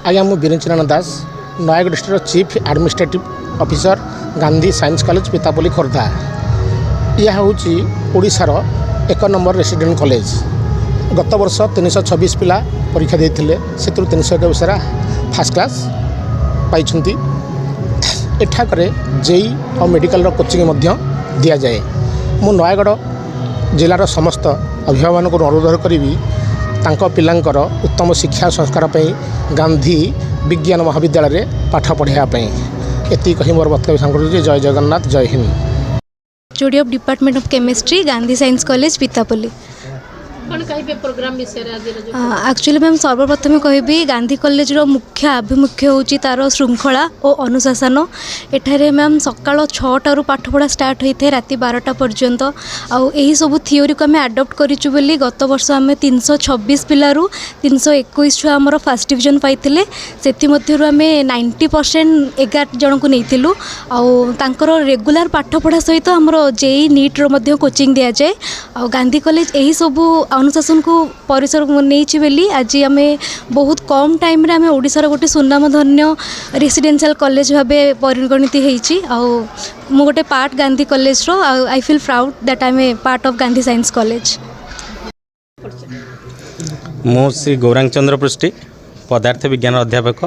आज्ञा मु Birendranath Das Nayagarh district chief administrative officer Gandhi science college Pitapalli Khordha. यह हूँ ओडिशार 1 नंबर रेसिडेंट कॉलेज। गत वर्ष 326 पिला परीक्षा देते से 321 सारा फास्ट क्लास पाई। एठाक जेई और मेडिकल कोचिंग दि जाए। मु नयगढ़ जिलार समस्त अभिभावक को अनुरोध करी पिलांकर उत्तम शिक्षा संस्कार पर गांधी विज्ञान महाविद्यालय पाठ पढ़ाई एति कही मोर वक्तव्य संकल्प। जय जगन्नाथ, जय Hind. HOD of department of chemistry Gandhi science college Pitapalli. Program विषय एक्चुअली मैम सर्वप्रथम कहबी गांधी कॉलेज रो मुख्य आभिमुख्य होची तार श्रृंखला और अनुशासन। एठारे मैम सकाळ 6टारू पाठपढ़ा स्टार्ट होते राति 12टा पर्यंत। आउ यही सब थियोरी को आम आडप्ट करूँ बोली गत वर्ष आम 326 पिलारू 321 छुआ आमर फर्स्ट डिविजन पाइले। से आम 90% 11 जन को नहीं आउ रेगुलर पाठपढ़ा सहित आमर जेई नीट रो कोचिंग दि जाए। आ गांधी कॉलेज यही सब अनुशासन को परिसर नहीं बोली आज आम बहुत कम टाइम रे आम ओडिशार गोटे सुनामधन्य रेसिडेंशियल कॉलेज भाव परिगणित होती। मु गोटे पार्ट गांधी कॉलेज रो I feel proud that I am a part of Gandhi science college. मु श्री गौरांग चंद्र पृष्टि पदार्थ विज्ञान अध्यापक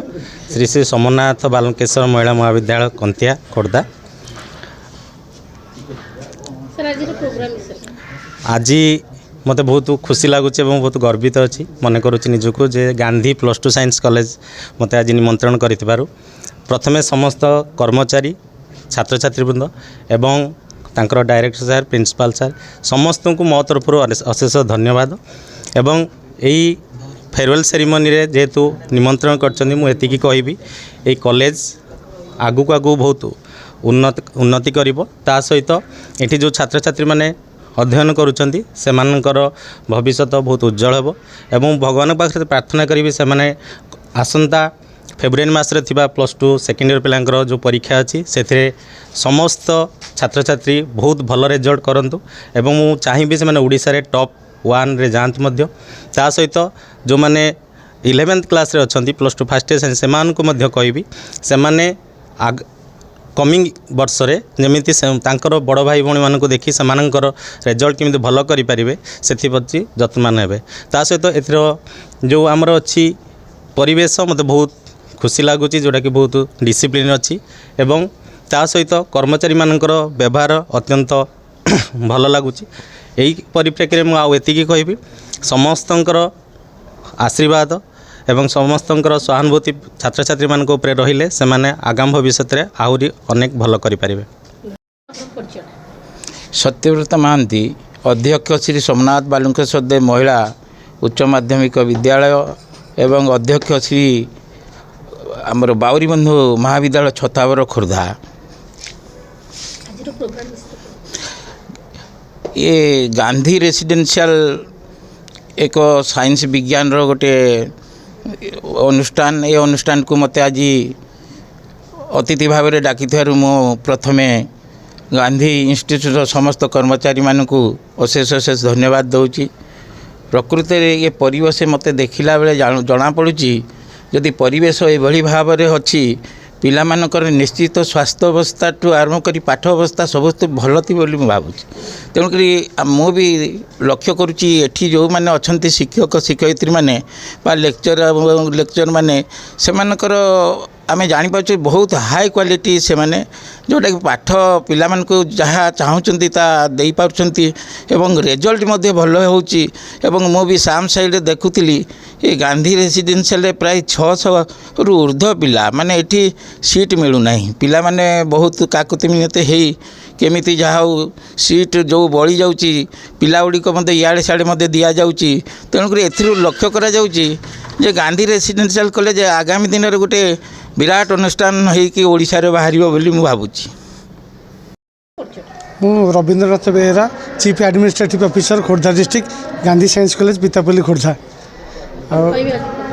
श्री श्री सोमनाथ बालकेश्वर महिला महाविद्यालय कंतिया खोर्धा। आज मते बहुत खुशी लगुच बहुत गर्वित अच्छी मन करुच्ची निजको जे गांधी +2 साइंस कॉलेज मते आज निमंत्रण करिथिबारु प्रथमे समस्त कर्मचारी छात्र छात्रीवृंद एवं तांकर डायरेक्टर सर प्रिंसिपल सर समस्त को मो तरफ अशेष धन्यवाद। एवं यही फेयरवेल सेरेमनी रे जेहेतु निमंत्रण करछन्ती मु एतिकी कहबी ए कॉलेज आगु आगु बहुत उन्नति करिवो। ता सहित एठी जो छात्र छात्री माने अध्ययन करुँच सेमानकर भविष्य बहुत उज्जवल हो। एवं भगवान पाखे प्रार्थना करी से मैंने आसंता फेब्रुआरी मासरे थिबा +2 सेकेंड ईयर पिलांकर जो परीक्षा अच्छी से समस्त छात्र छात्री बहुत भल रिजल्ट करंतु। एवं मु चाहिए से ओडिशा रे टॉप 1 रे जांत मध्य। ता सहित जो मैंने 11th क्लास रे अछंती +2 फर्स्ट ईयर से मध्य कहबी से माने कमिंग वर्ष रे जमिति तांकर बड़ भाई भौणी मान को देखी सेमानकर रिजल्ट केमिति भल करि परिबे सेथिप्रति जत्नमान हेबे। ता सहित एथरो जो आमर अच्छी परिवेश मते बहुत खुशी लगुच जोटा कि बहुत डिसिप्लिन अच्छी। एवं ता सहित कर्मचारी मानकर व्यवहार अत्यंत भल लगुच। यही परिप्रेक्षी में आउ एतिकी कहबी समस्तंकर आशीर्वाद एवं समस्तंकर सहानुभूति छात्र छात्री मान ऊपर रहिले से माने आगामी भविष्य में आहुरी अनेक भल करि परिबे। सत्यव्रत महांती अध्यक्ष श्री सोमनाथ बालकेश्वर देव महिला उच्च माध्यमिक विद्यालय एवं अध्यक्ष श्री आमर बाउरी बंधु महाविद्यालय छतावर खोर्धा। ये गांधी रेसिडेंशियल एक साइंस विज्ञान रो गोटे अनुष्ठान। ये अनुष्ठान को मते आज अतिथि भाव में डाकी मु प्रथमे गांधी इंस्टीट्यूट समस्त कर्मचारी मानक अशेष अशेष धन्यवाद दूची। प्रकृति में ये परिवेश मते देखिला बेले जना पड़ुची जदि परिवेश एभली भाव में अच्छी पिला मानकर निश्चित स्वास्थ्य अवस्था ठू आरंभ कर पाठ अवस्था समस्त भल थी बोली मुझे भावुँ। तेणुक मु भी लक्ष्य करुच्ची एठी जो मैंने अच्छा शिक्षक शिक्षयित्री मैंने लेक्चर मैंने से आम जापर बहुत हाई क्वालिटी से मैंने जोटा कि पाठ पिला को जहाँ चाहूँगी ता दे पार्टी एवं रिजल्ट भल हो। मु भी साम साइड देखुली ये गांधी रेसिडेंशियल प्राय 600 रु ऊर्ध्व पिला माने एठी सीट मिलूना पिला माने बहुत काकुति मिनते है केमिति जहाँ सीट जो बड़ी जाऊँगी पिला गुड़िक मत इे सियाड़े दि जाऊँगी। तेणुक लक्ष्य करा जे गांधी रेसिडेंशियल कॉलेज आगामी दिन में गोटे विराट अनुष्ठान होगी ओडिशा रे बाहर बोली मु भावुची। मु Rabindranath Behera chief administrative officer Khordha district Gandhi science college Pitapalli Khordha.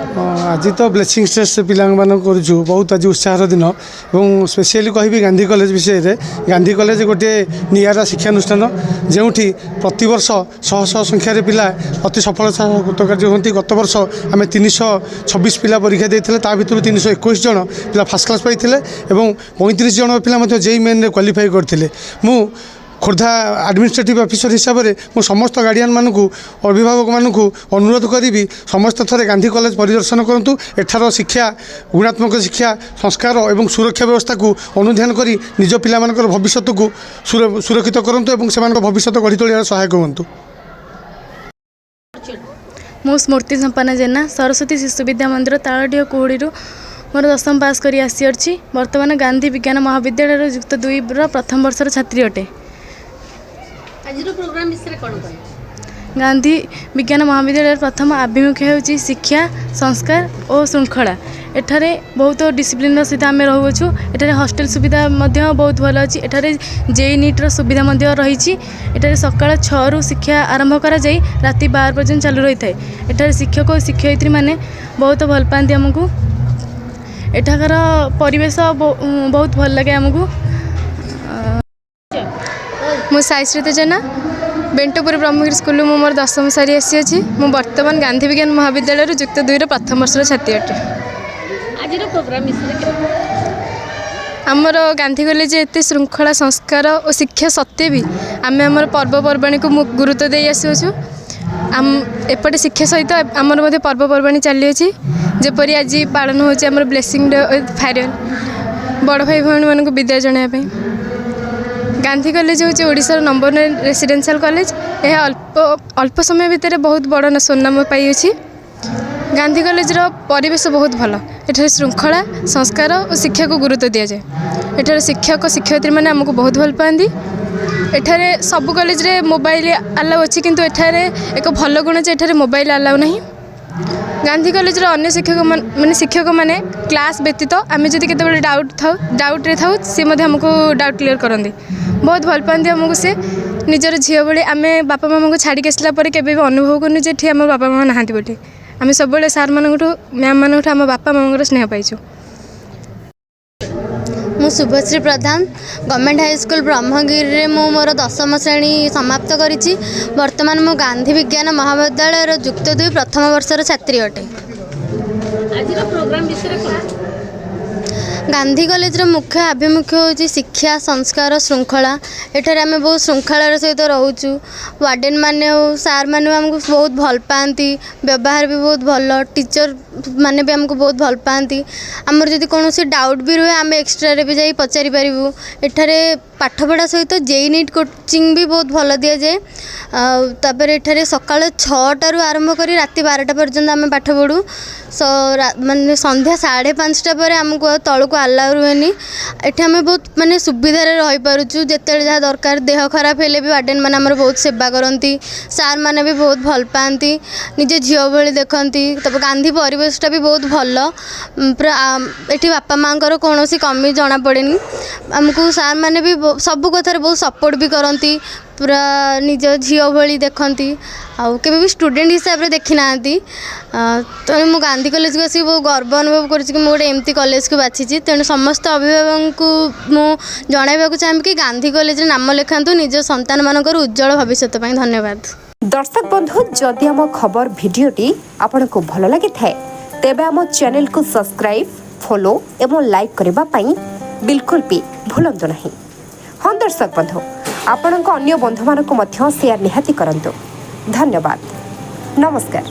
आज तो ब्लेसिंग स्टेज पिलांग करूँ बहुत आज उत्साहर दिन और स्पेशली कहि गांधी कॉलेज विषय रे गांधी कॉलेज गोटे निरा शिक्षानुष्ठान जो प्रतिवर्ष शह शह संख्यार पिला अति सफलता कृतकार्य होती। गत वर्ष आम 326 पिला परीक्षा देते भर 321 जन पिला फास्ट क्लास पाई 35 जन पिला जेई मेन क्वालिफाई करते। मु खोर्धा एडमिनिस्ट्रेटिव ऑफिसर हिसाब से मुझ समस्त गार्डियन मानक अभिभावक मानक अनुरोध करी समस्त थरे गांधी कॉलेज परिदर्शन करूँ। एठार शिक्षा गुणात्मक शिक्षा संस्कार और सुरक्षा व्यवस्था को अनुध्यान करी निज पिला भविष्य को सुरक्षित करूँ और से भविष्य गढ़ी तोड़ सहायक हूँ। मो स्मृति संपन्ना जेना सरस्वती शिशु विद्या मंदिर तालडीह कुहुड़ी मोर 10th पास कर आसी बर्तमान गांधी विज्ञान महाविद्यालय युक्त 2 प्रथम वर्षर छात्री अटे। आज प्रोग्राम विषय कौन कह गांधी विज्ञान महाविद्यालय प्रथम आभिमुख्य होची शिक्षा संस्कार और श्रृंखला। एठारे बहुत डिसिप्लिन सहित आम रोचु। एठारे हॉस्टेल सुविधा मध्य बहुत भल अच्छी। एठारे जेई नीट्र सुविधा मध्य रही। एठारे सकाळ 6 रु शिक्षा आरंभ करा जाई राति 12 पर्यंत चालू रही थाए। एठारे शिक्षक और शिक्षयित्री माने बहुत भल पाती आमको। एठाकार परिवेश बहुत भल लगे आमको। मु साईश्रीत जेना बेंटपुर ब्रह्मगिरी स्कूल मु मोर 10th सारी आसी मु वर्तमान गांधी विज्ञान महाविद्यालय युक्त 2 प्रथम वर्षर छात्री अटे। आज प्रोग्राम विषय आमर गांधी कॉलेज एत श्रृंखला संस्कार और शिक्षा सत्वे भी आम आम पर्वपर्वाणी को गुरुत्व दे आसुचु। आम एपटे शिक्षा सहित आमर पर्वपर्वाणी चली अच्छी जेपरी आज पालन होची आमर ब्लेसिंग डे फायरन बड़ भाई भौणी मानक विदाय जणाया। गांधी कॉलेज हूँ ओडिशार नंबर 9 रेसिडेंशियल कॉलेज। यह अल्प समय भितर बहुत बड़ सुनाम पाई। गांधी कॉलेज परिवेश बहुत भल। एठार श्रृंखला संस्कार और शिक्षा को गुरुत्व दि जाए। एठार शिक्षक शिक्षयित्री मैंने आमको बहुत भल पाती। एठारे सब कॉलेज रे मोबाइल अलाउ अच्छी किंतु एठारे एक भल गुण जे एठारे मोबाइल अलाउ नहीं। गांधी कॉलेज अन्य शिक्षक माने क्लास व्यतीत आम जदि केते डाउट्रे था सी आमको डाउट क्लीयर करते। बहुत भल पाती आमको से निजर झील भाई आम बापा मामा को छाड़ी आसला केवे भी अनुभव करनु जे आम बापा मामा नहांती बोली। आम सब सार मानू मैम मान आम बापा मामा स्नेह पाइछु। मु शुभश्री प्रधान गवर्नमेंट हाई स्कूल ब्रह्मगिरी मु मोर 10th श्रेणी समाप्त करी। वर्तमान मु गांधी विज्ञान महाविद्यालय युक्त 2 प्रथम वर्षर छात्री अटे। आज प्रोग्राम विषय कौन गांधी कॉलेज मुख्य आभिमुख्य होची शिक्षा संस्कार श्रृंखला। एठार आम बहुत श्रृंखलार सहित रोचु। वार्डेन माने सार माने आमको बहुत भल पाती। व्यवहार भी बहुत भल। टीचर माने भी आमको बहुत भल पाती। आमर जदि कौन डाउट भी रुए आम एक्सट्रा भी जाई पचारि पारिबु। एठारे पाठपढ़ा सहित जेई नीट कोचिंग भी बहुत भल दि जाए। तापर एठारे सकाळ 6टारू आरंभ करी राति 12टा पर्यंत आम पाठ पढ़ू। माने संध्या 5:30 पर आमको तलू अलाउ रुएनी। एठी आम बहुत माने सुविधार रही पारुछु। जेते जहाँ दरकार देह खराब हेले भी वार्डेन माने हमर बहुत सेवा करती। सार माने भी बहुत भल पाती निजे झील भली देखती। तब गांधी परिवेशटा भी बहुत भल। पूरा एठी बापा माँ कौन कमी जना पड़ेनी। आमको सार माने भी सब कथार बहुत सपोर्ट भी करती। पूरा निज झील भली देखती। आउ केबे भी स्टूडेंट हिसाब से देखी ना। तेणु मु गांधी कॉलेज को आसी बहुत गर्व अनुभव करुँच कि गोटे एमती कॉलेज को बाछी। तेणु समस्त अभिभावक को मु जणाइबा चाहे कि गांधी कॉलेज नाम लिखातु निज संतान मानकर उज्जवल भविष्य। धन्यवाद। दर्शक बंधु जदि आम खबर भिडियोटी आपन को भल लगी थाए तेबे आम चैनल को सब्सक्राइब फॉलो एवं लाइक करबा पई बिल्कुल भी भूलंतु नहीं। हाँ दर्शक बंधु आपण अन्य बंधु मानक शेयर निहाती करंतु। धन्यवाद। नमस्कार।